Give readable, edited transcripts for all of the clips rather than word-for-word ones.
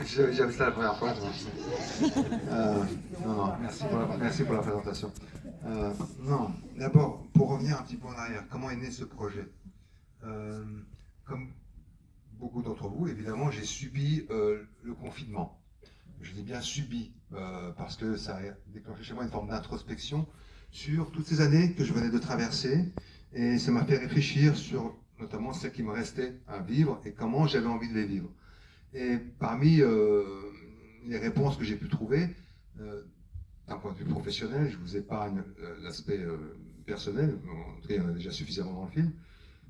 J'avais ça la première fois. Non, non, merci pour la présentation. Non, d'abord, pour revenir un petit peu en arrière, comment est né ce projet? Euh, Comme beaucoup d'entre vous, évidemment, j'ai subi le confinement. Je l'ai bien subi parce que ça a déclenché chez moi une forme d'introspection sur toutes ces années que je venais de traverser et ça m'a fait réfléchir sur notamment ce qui me restait à vivre et comment j'avais envie de les vivre. Et parmi les réponses que j'ai pu trouver, euh, d'un point de vue professionnel, je vous épargne l'aspect personnel, en tout cas il y en a déjà suffisamment dans le film.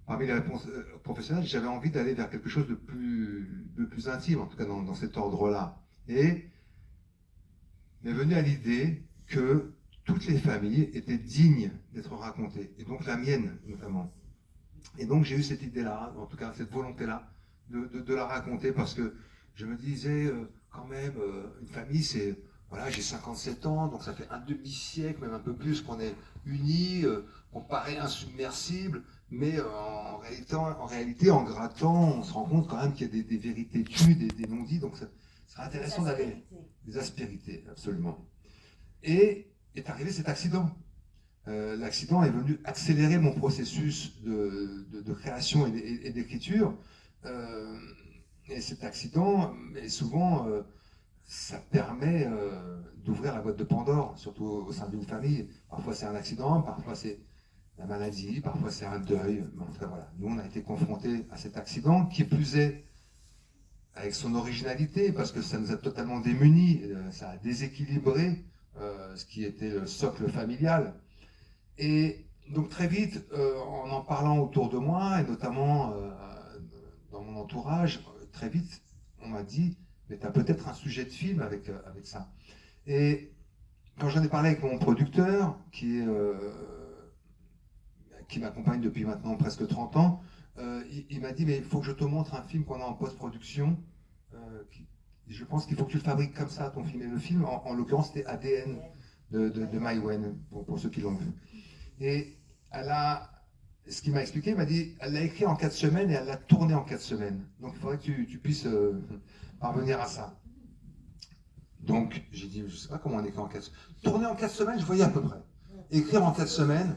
Parmi les réponses professionnelles, j'avais envie d'aller vers quelque chose de plus intime, en tout cas dans cet ordre-là. Et m'est venu à l'idée que toutes les familles étaient dignes d'être racontées, et donc la mienne notamment. Et donc j'ai eu cette idée-là, en tout cas cette volonté-là, de la raconter parce que je me disais quand même, une famille c'est, voilà, j'ai 57 ans, donc ça fait un demi-siècle, même un peu plus qu'on est unis, qu'on paraît insubmersible, mais en réalité, en grattant, on se rend compte quand même qu'il y a des vérités tues, des non-dits, donc ça serait intéressant d'aller. Des aspérités, absolument. Et est arrivé cet accident. L'accident est venu accélérer mon processus de création et d'écriture. Euh, et cet accident, et souvent, ça permet d'ouvrir la boîte de Pandore, surtout au sein d'une famille. Parfois c'est un accident, parfois c'est la maladie, parfois c'est un deuil. Mais en tout cas, voilà. Nous, on a été confrontés à cet accident, qui plus est avec son originalité, parce que ça nous a totalement démunis, ça a déséquilibré ce qui était le socle familial. Et donc très vite, en parlant autour de moi, et notamment dans mon entourage, très vite, on m'a dit, mais tu as peut-être un sujet de film avec ça. Et quand j'en ai parlé avec mon producteur, qui m'accompagne depuis maintenant presque 30 ans, il m'a dit, mais il faut que je te montre un film qu'on a en post-production. Je pense qu'il faut que tu le fabriques comme ça, ton film. Et le film, en l'occurrence, c'était ADN de Mai Wen, pour ceux qui l'ont vu. Et elle a, ce qu'il m'a expliqué, il m'a dit, elle l'a écrit en 4 semaines et elle l'a tourné en 4 semaines. Donc il faudrait que tu puisses parvenir à ça. Donc j'ai dit, je ne sais pas comment on écrit en 4 semaines. Tourner en 4 semaines, je voyais à peu près. Écrire en 4 semaines,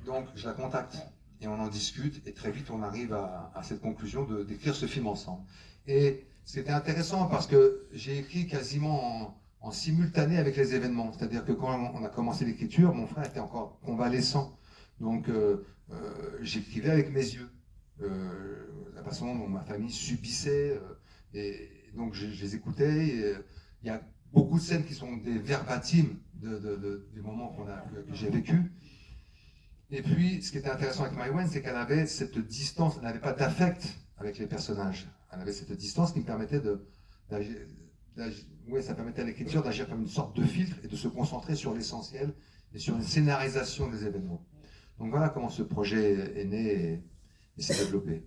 donc je la contacte et on en discute et très vite on arrive à cette conclusion d'écrire ce film ensemble. Et c'était intéressant parce que j'ai écrit quasiment en simultané avec les événements. C'est-à-dire que quand on a commencé l'écriture, mon frère était encore convalescent. Donc j'écrivais avec mes yeux. La façon dont ma famille subissait. Et donc je les écoutais. Il y a beaucoup de scènes qui sont des verbatims du moment que j'ai vécu. Et puis, ce qui était intéressant avec Mai Wen, c'est qu'elle avait cette distance, elle n'avait pas d'affect avec les personnages. Elle avait cette distance qui me permettait d'agir, ouais, ça permettait à l'écriture d'agir comme une sorte de filtre et de se concentrer sur l'essentiel et sur une scénarisation des événements. Donc voilà comment ce projet est né et s'est développé.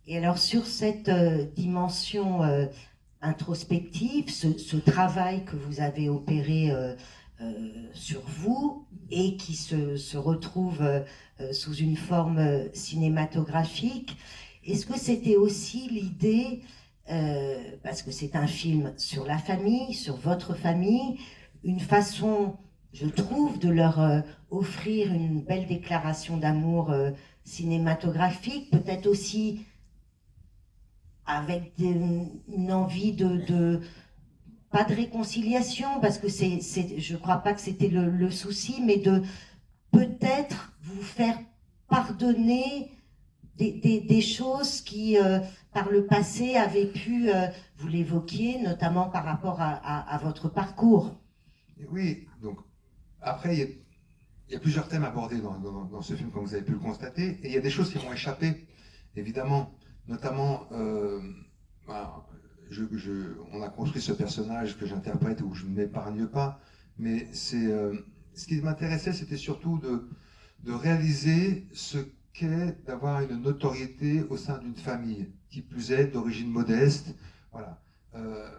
Et alors sur cette dimension introspective, ce travail que vous avez opéré sur vous et qui se retrouve sous une forme cinématographique, est-ce que c'était aussi l'idée, parce que c'est un film sur la famille, sur votre famille, une façon, je trouve, de leur offrir une belle déclaration d'amour cinématographique, peut-être aussi avec une envie pas de réconciliation, parce que je ne crois pas que c'était le souci, mais de peut-être vous faire pardonner des choses qui, par le passé, avaient pu, vous l'évoquiez, notamment par rapport à votre parcours. Et oui, donc après, il y a plusieurs thèmes abordés dans ce film, comme vous avez pu le constater, et il y a des choses qui m'ont échappé, évidemment, notamment, bah, on a construit ce personnage que j'interprète où je ne m'épargne pas, mais ce qui m'intéressait, c'était surtout de réaliser ce qu'est d'avoir une notoriété au sein d'une famille, qui plus est d'origine modeste. Voilà. Euh,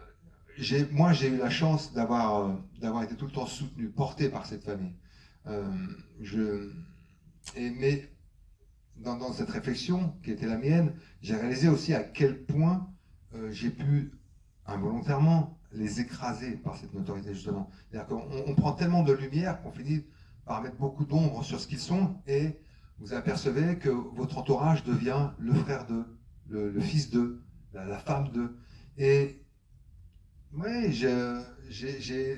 Moi, j'ai eu la chance d'avoir été tout le temps soutenu, porté par cette famille. Euh, je, mais dans cette réflexion qui était la mienne, j'ai réalisé aussi à quel point j'ai pu involontairement les écraser par cette notoriété justement. C'est-à-dire qu'on prend tellement de lumière qu'on finit par mettre beaucoup d'ombre sur ce qu'ils sont et vous apercevez que votre entourage devient le frère d'eux, le fils d'eux, la femme d'eux. Et oui,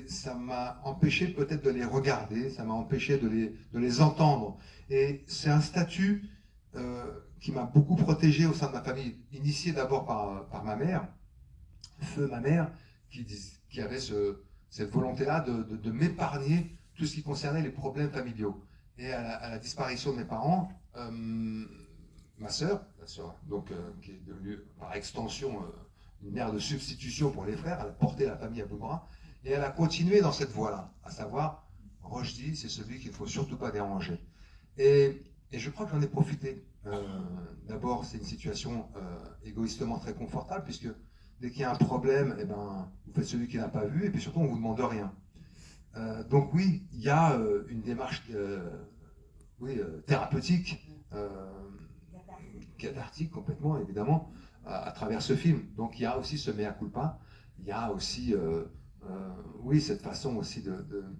ça m'a empêché peut-être de les regarder, ça m'a empêché de les entendre. Et c'est un statut qui m'a beaucoup protégé au sein de ma famille, initié d'abord par ma mère, feu ma mère, qui avait cette volonté-là de m'épargner tout ce qui concernait les problèmes familiaux. Et à la disparition de mes parents, ma sœur, donc, qui est devenue par extension une mère de substitution pour les frères, elle a porté la famille à bout de bras, et elle a continué dans cette voie-là, à savoir, Rochdi, c'est celui qu'il ne faut surtout pas déranger. Et je crois que j'en ai profité. D'abord, c'est une situation égoïstement très confortable, puisque dès qu'il y a un problème, eh ben, vous faites celui qui n'a pas vu, et puis surtout, on ne vous demande rien. Donc oui, il y a une démarche thérapeutique, cathartique complètement, évidemment, à travers ce film. Donc il y a aussi ce mea culpa, il y a aussi, oui, cette façon aussi de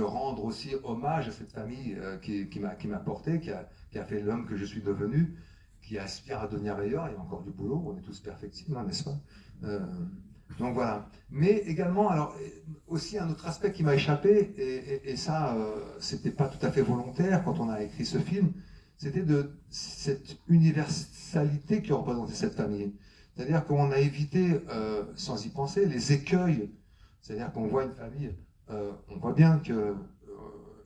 rendre aussi hommage à cette famille qui m'a porté, qui a fait l'homme que je suis devenu, qui aspire à devenir meilleur. Il y a encore du boulot, on est tous perfectibles, hein, n'est-ce pas? Donc voilà. Mais également, alors, aussi un autre aspect qui m'a échappé, et ça, c'était pas tout à fait volontaire quand on a écrit ce film, c'était de cette universalité qui représentait cette famille. C'est-à-dire qu'on a évité, sans y penser, les écueils. C'est-à-dire qu'on voit une famille, on voit bien qu'ils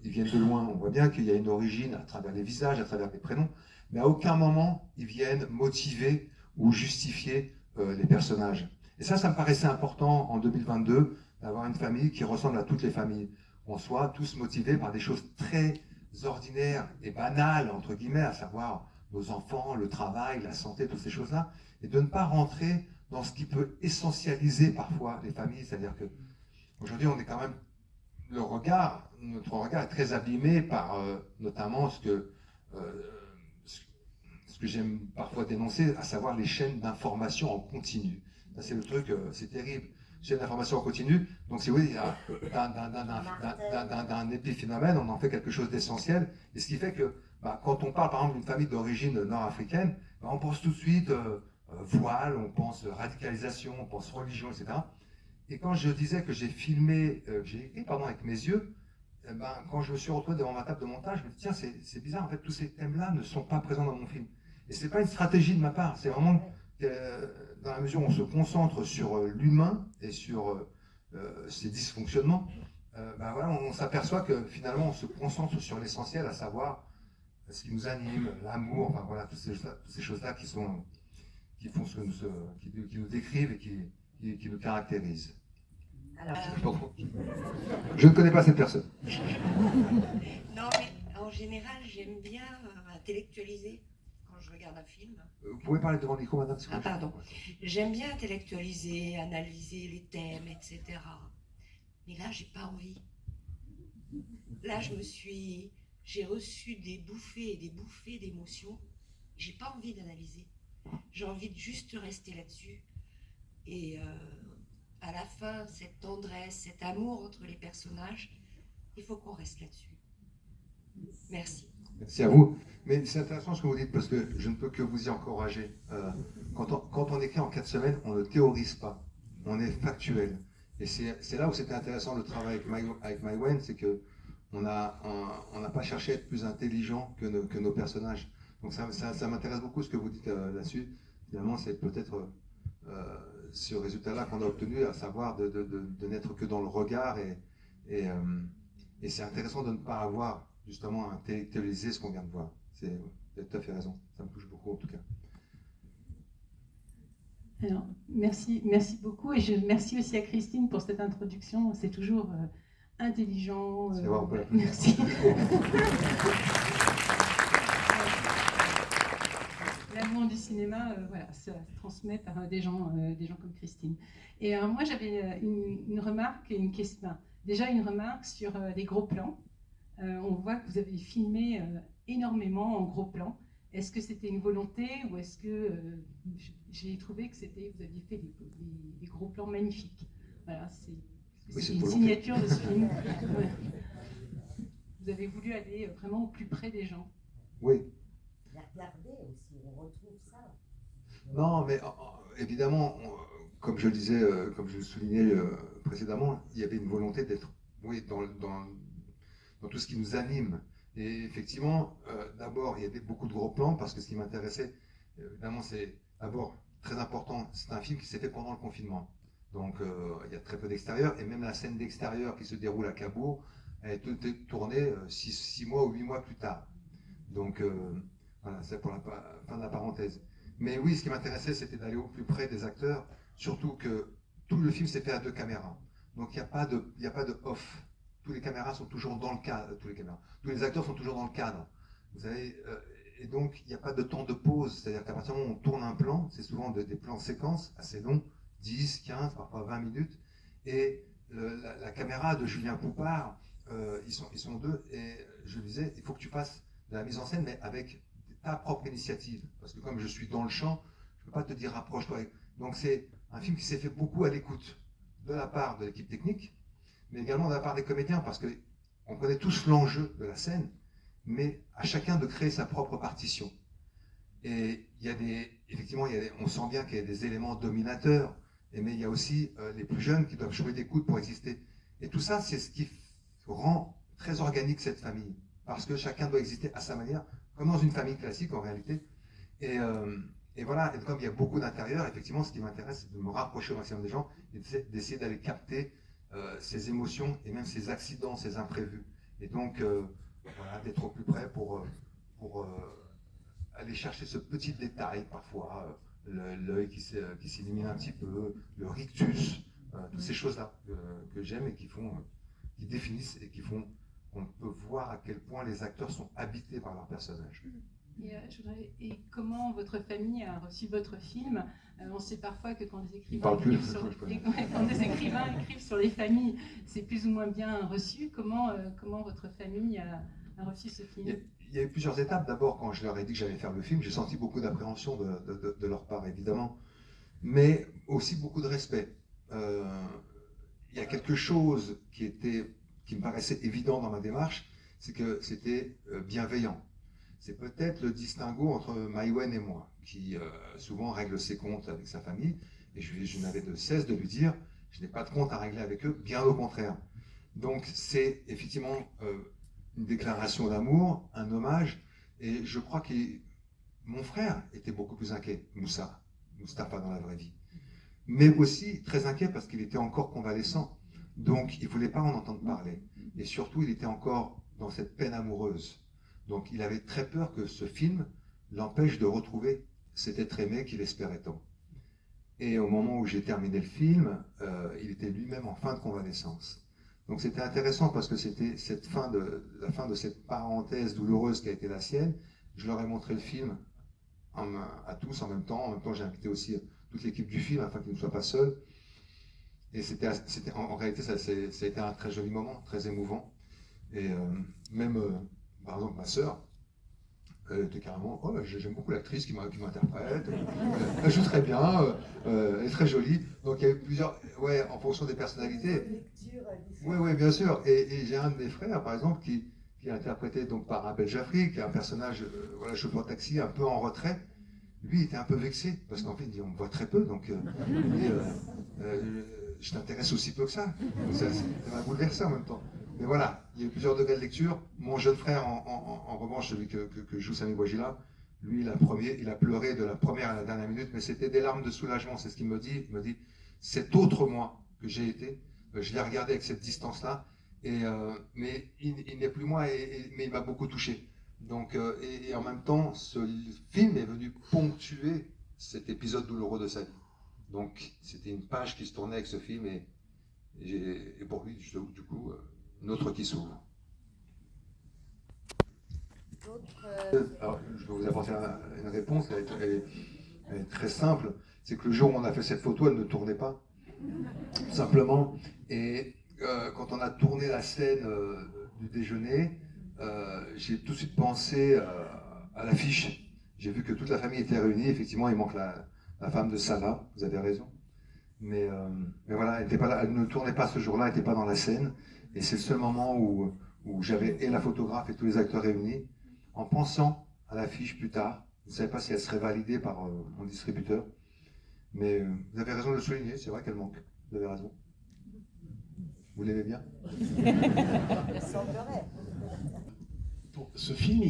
viennent de loin, on voit bien qu'il y a une origine à travers les visages, à travers les prénoms, mais à aucun moment ils viennent motiver ou justifier les personnages. Et ça me paraissait important en 2022, d'avoir une famille qui ressemble à toutes les familles. On soit tous motivés par des choses très ordinaires et banales, entre guillemets, à savoir nos enfants, le travail, la santé, toutes ces choses-là, et de ne pas rentrer dans ce qui peut essentialiser parfois les familles. C'est-à-dire que aujourd'hui, on est quand même, notre regard est très abîmé par notamment ce que j'aime parfois dénoncer, à savoir les chaînes d'information en continu. C'est le truc, c'est terrible. Chaîne d'information en continu, donc si vous voulez, d'un épiphénomène, on en fait quelque chose d'essentiel. Et ce qui fait que quand on parle par exemple d'une famille d'origine nord-africaine, on pense tout de suite voile, on pense radicalisation, on pense religion, etc. Et quand je disais que j'ai filmé, j'ai écrit avec mes yeux, quand je me suis retrouvé devant ma table de montage, je me dis tiens, c'est bizarre, en fait, tous ces thèmes-là ne sont pas présents dans mon film. Et c'est pas une stratégie de ma part, c'est vraiment dans la mesure où on se concentre sur l'humain et sur ses dysfonctionnements, voilà, on s'aperçoit que finalement on se concentre sur l'essentiel, à savoir ce qui nous anime, l'amour, enfin voilà, toutes ces choses-là qui font qui nous décrivent et qui nous caractérisent. Alors, je ne connais pas cette personne. Non, mais en général, j'aime bien intellectualiser quand je regarde un film. Vous pouvez parler devant le micro, madame? Ah, pardon. J'aime bien intellectualiser, analyser les thèmes, etc. Mais là, j'ai pas envie. Là, j'ai reçu des bouffées et des bouffées d'émotions. J'ai pas envie d'analyser. J'ai envie de juste rester là-dessus. Et à la fin, cette tendresse, cet amour entre les personnages, il faut qu'on reste là-dessus. Merci. Merci à vous. Mais c'est intéressant ce que vous dites, parce que je ne peux que vous y encourager. Quand on écrit en 4 semaines, on ne théorise pas, on est factuel. Et c'est là où c'était intéressant le travail avec Maïwenn, c'est qu'on n'a pas cherché à être plus intelligent que nos personnages. Donc ça m'intéresse beaucoup ce que vous dites là-dessus. Finalement, c'est peut-être ce résultat-là qu'on a obtenu, à savoir de n'être que dans le regard. Et c'est intéressant de ne pas avoir justement intellectualisé ce qu'on vient de voir. Vous avez tout à fait raison. Ça me touche beaucoup en tout cas. Alors, merci beaucoup, et je remercie aussi à Christine pour cette introduction. C'est toujours intelligent. Merci. L'amour du cinéma, voilà, ça se transmet par des gens comme Christine. Et moi, j'avais une remarque et une question. Déjà, une remarque sur les gros plans. On voit que vous avez filmé énormément en gros plans. Est-ce que c'était une volonté ou est-ce que j'ai trouvé que vous aviez fait des gros plans magnifiques. Voilà, c'est une signature de ce film. Ouais. Vous avez voulu aller vraiment au plus près des gens. Oui. La regarder aussi, on retrouve ça. Non, mais évidemment, comme je le disais, comme je le soulignais précédemment, il y avait une volonté d'être, oui, dans tout ce qui nous anime. Et effectivement, d'abord, il y avait beaucoup de gros plans parce que ce qui m'intéressait, évidemment, c'est d'abord très important, c'est un film qui s'est fait pendant le confinement. Donc, il y a très peu d'extérieur, et même la scène d'extérieur qui se déroule à Cabourg, elle a été tournée 6 mois ou 8 mois plus tard. Donc, voilà, c'est pour la fin de la parenthèse. Mais oui, ce qui m'intéressait, c'était d'aller au plus près des acteurs, surtout que tout le film s'est fait à 2 caméras. Donc, il n'y a pas de off. Tous les caméras sont toujours dans le cadre, tous les acteurs sont toujours dans le cadre. Vous savez, et donc il n'y a pas de temps de pause. C'est-à-dire qu'à partir du moment où on tourne un plan, c'est souvent des plans séquences assez longs, 10, 15, parfois 20 minutes. Et la caméra de Julien Poupard, ils sont 2. Et je lui disais, il faut que tu fasses de la mise en scène, mais avec ta propre initiative. Parce que comme je suis dans le champ, je ne peux pas te dire rapproche-toi. Donc c'est un film qui s'est fait beaucoup à l'écoute de la part de l'équipe technique, mais également de la part des comédiens, parce qu'on connaît tous l'enjeu de la scène, mais à chacun de créer sa propre partition. Et il y a effectivement, on sent bien qu'il y a des éléments dominateurs, mais il y a aussi les plus jeunes qui doivent jouer des coudes pour exister. Et tout ça, c'est ce qui rend très organique cette famille, parce que chacun doit exister à sa manière, comme dans une famille classique en réalité. Et voilà, et comme il y a beaucoup d'intérieur, effectivement, ce qui m'intéresse, c'est de me rapprocher au maximum des gens et d'essayer d'aller capter ces émotions et même ces accidents, ces imprévus. Et donc, voilà, d'être au plus près pour aller chercher ce petit détail parfois, l'œil qui s'illumine un petit peu, le rictus, toutes ces choses-là que j'aime et qui définissent et qui font qu'on peut voir à quel point les acteurs sont habités par leur personnage. Et comment votre famille a reçu votre film? On sait parfois que quand des écrivains écrivent sur les familles, c'est plus ou moins bien reçu. Comment votre famille a reçu ce film? Il y a eu plusieurs étapes. D'abord, quand je leur ai dit que j'allais faire le film, j'ai senti beaucoup d'appréhension de leur part, évidemment, mais aussi beaucoup de respect. Il y a quelque chose qui me paraissait évident dans ma démarche, c'est que c'était bienveillant. C'est peut-être le distinguo entre Maïwenn et moi, qui souvent règle ses comptes avec sa famille, et je n'avais de cesse de lui dire, je n'ai pas de compte à régler avec eux, bien au contraire. Donc c'est effectivement une déclaration d'amour, un hommage, et je crois que mon frère était beaucoup plus inquiet, Mustapha dans la vraie vie, mais aussi très inquiet parce qu'il était encore convalescent, donc il ne voulait pas en entendre parler, et surtout il était encore dans cette peine amoureuse. Donc il avait très peur que ce film l'empêche de retrouver cet être aimé qu'il espérait tant. Et au moment où j'ai terminé le film, il était lui-même en fin de convalescence. Donc c'était intéressant parce que c'était la fin de cette parenthèse douloureuse qui a été la sienne. Je leur ai montré le film à tous en même temps. En même temps, j'ai invité aussi toute l'équipe du film afin qu'ils ne soient pas seuls. Et en réalité, ça a été un très joli moment, très émouvant. Et même... Par exemple, ma sœur, elle était carrément, oh, j'aime beaucoup l'actrice qui m'interprète, elle joue très bien, elle est très jolie. Donc il y a eu plusieurs, ouais, en fonction des personnalités. Oui, bien sûr. Et j'ai un de mes frères, par exemple, qui est interprété donc par Abel Jaffry, qui est un personnage, voilà, chauffeur de taxi, un peu en retrait. Lui, il était un peu vexé, parce qu'en fait, il dit, on me voit très peu, donc je t'intéresse aussi peu que ça. Ça m'a bouleversé en même temps. Mais voilà, il y a eu plusieurs degrés de lecture. Mon jeune frère, en revanche, celui que joue Samy Bouajila, lui, il a pleuré de la première à la dernière minute, mais c'était des larmes de soulagement, c'est ce qu'il me dit. Il me dit, cet autre moi que j'ai été, je l'ai regardé avec cette distance-là, mais il n'est plus moi, mais il m'a beaucoup touché. Donc, et en même temps, ce film est venu ponctuer cet épisode douloureux de sa vie. Donc, c'était une page qui se tournait avec ce film, et pour lui, du coup, une autre qui s'ouvre. Alors, je vais vous apporter une réponse, elle est très simple. C'est que le jour où on a fait cette photo, elle ne tournait pas, simplement. Et quand on a tourné la scène du déjeuner, j'ai tout de suite pensé à l'affiche j'ai vu que toute la famille était réunie. Effectivement, il manque la femme de Salah, vous avez raison. Mais voilà, elle ne tournait pas ce jour-là, elle n'était pas dans la scène. Et c'est le seul moment où j'avais et la photographe et tous les acteurs réunis, en pensant à l'affiche plus tard. Je ne savais pas si elle serait validée par mon distributeur. Mais vous avez raison de le souligner, c'est vrai qu'elle manque. Vous avez raison. Vous l'aimez bien? Il semblerait. Ce film,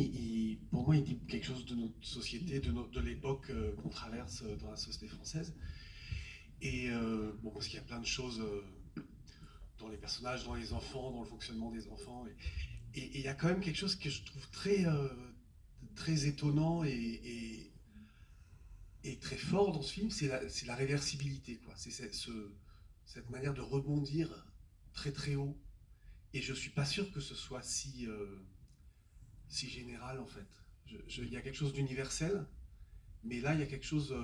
pour moi, il dit quelque chose de notre société, de l'époque qu'on traverse dans la société française. Et bon, parce qu'il y a plein de choses dans les personnages, dans les enfants, dans le fonctionnement des enfants. Et il y a quand même quelque chose que je trouve très étonnant et très fort dans ce film, c'est la réversibilité, quoi. C'est cette manière de rebondir très très haut. Et je suis pas sûr que ce soit si général en fait. Il y a quelque chose d'universel, mais là il y a quelque chose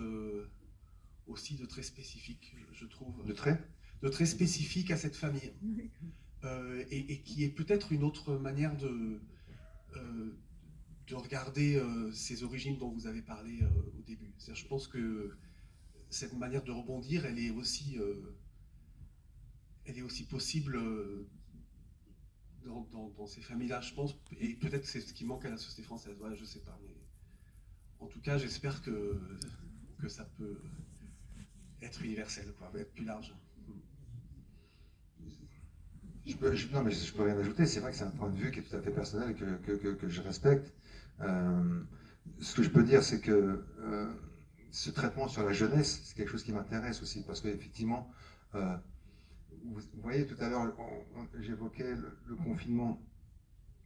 aussi de très spécifique, je trouve. De très spécifique à cette famille. Et qui est peut-être une autre manière de regarder ces origines dont vous avez parlé au début. Je pense que cette manière de rebondir, elle est aussi possible dans ces familles-là, je pense, et peut-être c'est ce qui manque à la société française, voilà, je sais pas, mais en tout cas, j'espère que ça peut être universel, quoi, être plus large. Non, mais je peux rien ajouter. C'est vrai que c'est un point de vue qui est tout à fait personnel et que je respecte. Ce que je peux dire, c'est que ce traitement sur la jeunesse, c'est quelque chose qui m'intéresse aussi, parce qu'effectivement, vous voyez, tout à l'heure, j'évoquais le confinement.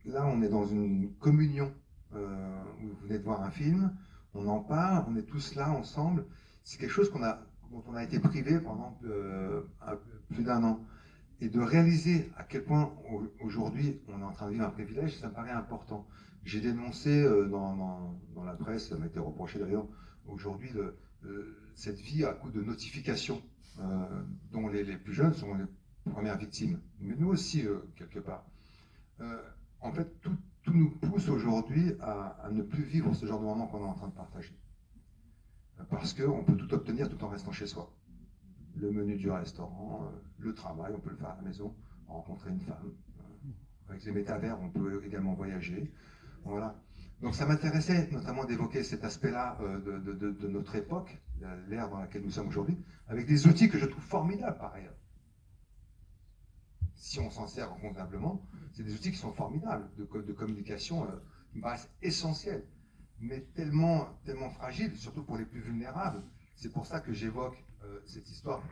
Là, on est dans une communion où vous venez de voir un film, on en parle, on est tous là ensemble. C'est quelque chose dont on a été privé pendant plus d'un an. Et de réaliser à quel point aujourd'hui on est en train de vivre un privilège, ça me paraît important. J'ai dénoncé dans la presse, ça m'a été reproché d'ailleurs, aujourd'hui cette vie à coup de notifications, dont les plus jeunes sont les premières victimes. Mais nous aussi, quelque part. En fait, tout nous pousse aujourd'hui à ne plus vivre ce genre de moment qu'on est en train de partager. Parce qu'on peut tout obtenir tout en restant chez soi. Le menu du restaurant, le travail, on peut le faire à la maison, rencontrer une femme. Avec les métavers, on peut également voyager. Voilà. Donc ça m'intéressait notamment d'évoquer cet aspect-là de notre époque, l'ère dans laquelle nous sommes aujourd'hui, avec des outils que je trouve formidables par ailleurs. Si on s'en sert convenablement, c'est des outils qui sont formidables, de communication, qui me paraissent essentiels, mais tellement fragiles, surtout pour les plus vulnérables. C'est pour ça que j'évoque cette histoire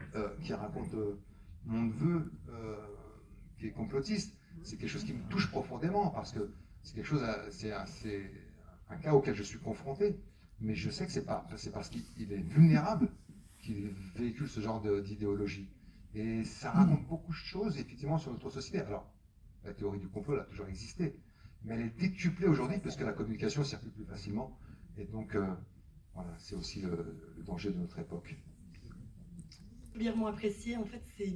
qui raconte mon neveu, qui est complotiste. C'est quelque chose qui me touche profondément, parce que c'est quelque chose, c'est un cas auquel je suis confronté, mais je sais que c'est parce qu'il est vulnérable qu'il véhicule ce genre d'idéologie. Et ça raconte beaucoup de choses, effectivement, sur notre société. Alors, la théorie du complot, elle a toujours existé, mais elle est décuplée aujourd'hui, parce que la communication circule plus facilement. Et donc, voilà, c'est aussi le danger de notre époque. Particulièrement apprécié, en fait, c'est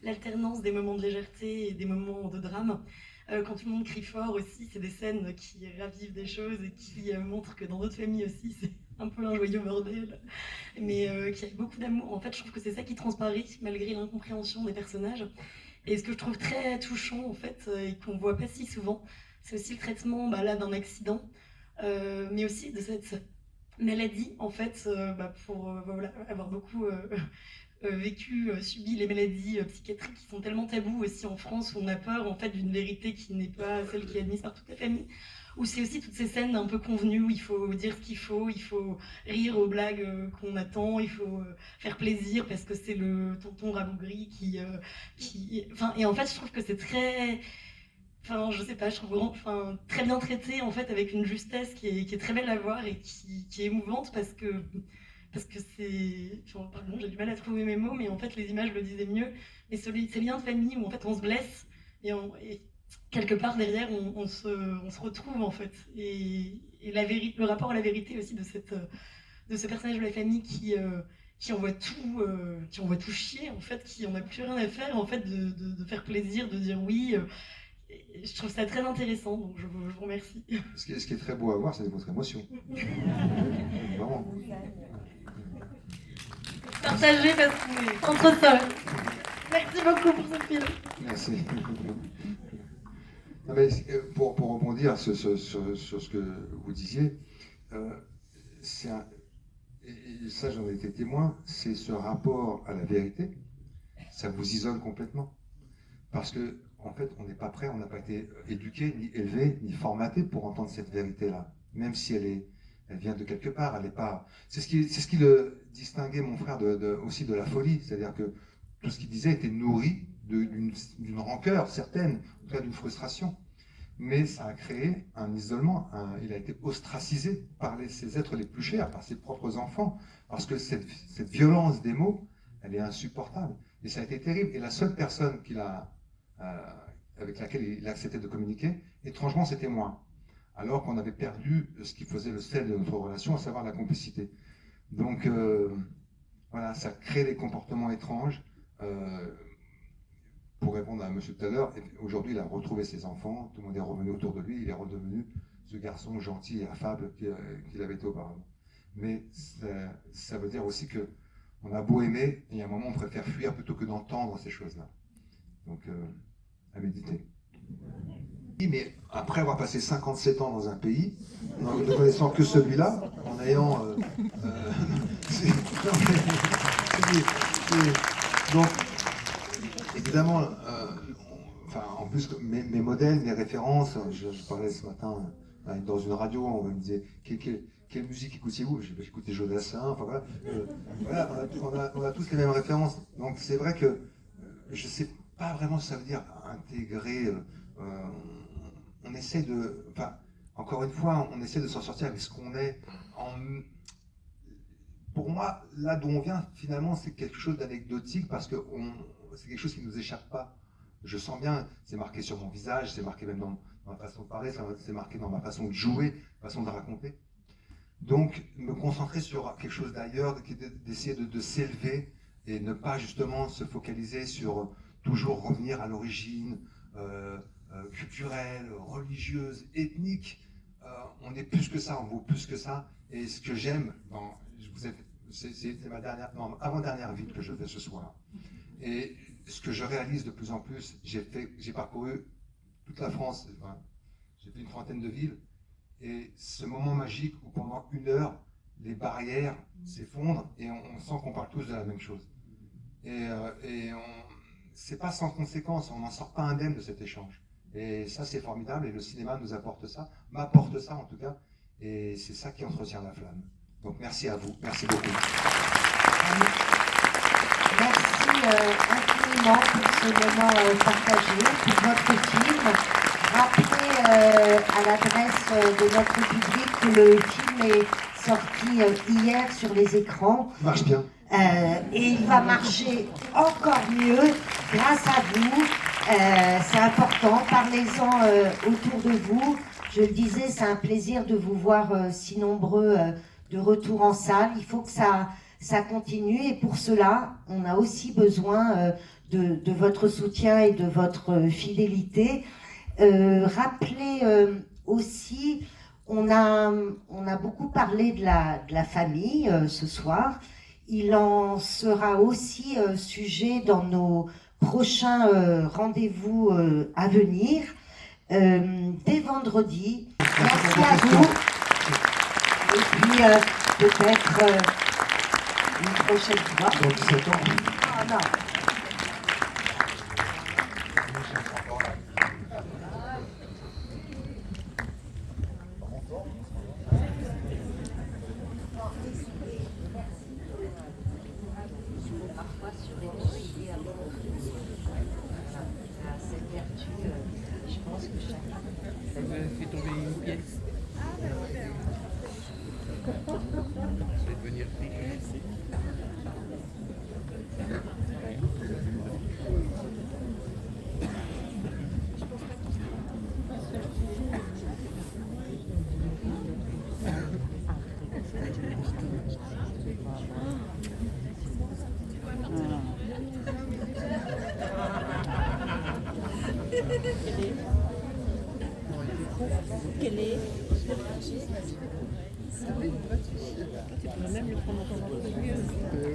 l'alternance des moments de légèreté et des moments de drame. Quand tout le monde crie fort aussi, c'est des scènes qui ravivent des choses et qui montrent que dans d'autres familles aussi, c'est un peu un joyeux bordel, mais qui a beaucoup d'amour. En fait, je trouve que c'est ça qui transparaît, malgré l'incompréhension des personnages. Et ce que je trouve très touchant, en fait, et qu'on voit pas si souvent, c'est aussi le traitement là d'un accident, mais aussi de cette maladie, en fait, pour voilà, avoir beaucoup subi les maladies psychiatriques qui sont tellement tabous aussi en France, où on a peur en fait d'une vérité qui n'est pas celle qui est admise par toute la famille, où c'est aussi toutes ces scènes un peu convenues où il faut dire ce qu'il faut rire aux blagues qu'on attend, il faut faire plaisir parce que c'est le tonton rabougri qui enfin, et en fait je trouve que c'est très, enfin je sais pas, je trouve vraiment, très bien traité en fait, avec une justesse qui est très belle à voir et qui est émouvante parce que c'est, enfin, pardon, j'ai du mal à trouver mes mots, mais en fait les images le disaient mieux. Et ces liens de famille où en fait on se blesse et quelque part derrière on se retrouve en fait. Et le rapport à la vérité aussi de ce personnage de la famille qui envoie tout chier en fait, qui en a plus rien à faire en fait de faire plaisir, de dire oui. je trouve ça très intéressant, donc je vous remercie. Ce qui est très beau à voir, c'est votre émotion. Vraiment. Partagez parce qu'on est entre ça. Merci beaucoup pour ce film. Merci. Non, mais pour rebondir sur ce que vous disiez, et ça j'en ai été témoin, c'est ce rapport à la vérité, ça vous isole complètement. Parce que, en fait, on n'est pas prêt, on n'a pas été éduqué, ni élevé, ni formaté pour entendre cette vérité-là. Même si elle vient de quelque part, elle n'est pas. C'est ce qui le distinguait, mon frère, aussi de la folie. C'est-à-dire que tout ce qu'il disait était nourri d'une rancœur certaine, en tout cas d'une frustration. Mais ça a créé un isolement, il a été ostracisé par ses êtres les plus chers, par ses propres enfants, parce que cette violence des mots, elle est insupportable. Et ça a été terrible. Et la seule personne avec laquelle il acceptait de communiquer, étrangement, c'était moi. Alors qu'on avait perdu ce qui faisait le sel de notre relation, à savoir la complicité. Donc, voilà, ça crée des comportements étranges. Pour répondre à monsieur tout à l'heure, aujourd'hui il a retrouvé ses enfants, tout le monde est revenu autour de lui, il est redevenu ce garçon gentil et affable qu'il avait été auparavant. Mais ça veut dire aussi que on a beau aimer, et à un moment on préfère fuir plutôt que d'entendre ces choses-là. Donc à méditer. Mais après avoir passé 57 ans dans un pays, en ne connaissant que celui-là, en ayant... donc, évidemment, en plus, mes modèles, mes références, je parlais ce matin dans une radio, on me disait quelle musique écoutiez-vous? J'écoutais Jodassin, enfin voilà. Voilà, on a tous les mêmes références. Donc c'est vrai que je ne sais pas vraiment ce que ça veut dire intégrer. On essaie de. Enfin, encore une fois, on essaie de s'en sortir avec ce qu'on est. Pour moi, là d'où on vient, finalement, c'est quelque chose d'anecdotique parce que c'est quelque chose qui ne nous échappe pas. Je sens bien, c'est marqué sur mon visage, c'est marqué même dans ma façon de parler, c'est marqué dans ma façon de jouer, façon de raconter. Donc, me concentrer sur quelque chose d'ailleurs, d'essayer de s'élever et ne pas justement se focaliser sur toujours revenir à l'origine culturelle, religieuse, ethnique. On est plus que ça, on vaut plus que ça. Et ce que j'aime, c'est ma avant-dernière ville que je fais ce soir. Et ce que je réalise de plus en plus, j'ai parcouru toute la France, j'ai fait une trentaine de villes, et ce moment magique où pendant 1 heure, les barrières s'effondrent et on sent qu'on parle tous de la même chose. Et c'est pas sans conséquence, on n'en sort pas indemne de cet échange. Et ça, c'est formidable, et le cinéma nous apporte ça, m'apporte ça en tout cas, et c'est ça qui entretient la flamme. Donc merci à vous, merci beaucoup. Merci infiniment pour ce moment partagé, pour votre film. Rappelez à l'adresse de notre public que le film est sorti hier sur les écrans. Marche bien. Et il va marcher encore mieux grâce à vous. C'est important, parlez-en autour de vous. Je le disais, c'est un plaisir de vous voir si nombreux de retour en salle. Il faut que ça continue, et pour cela, on a aussi besoin de votre soutien et de votre fidélité. Rappelez aussi, on a beaucoup parlé de la famille ce soir. Il en sera aussi sujet dans nos prochains rendez-vous à venir, dès vendredi. Merci à vous. Et puis peut-être une prochaine fois. Dans 17 ans. Ah non. Parfois sur les dossiers à cette vertu, je pense que chacun. Elle me fait tomber une pièce. Je vais devenir riche. Voilà. Tu pourrais même le prendre en photo.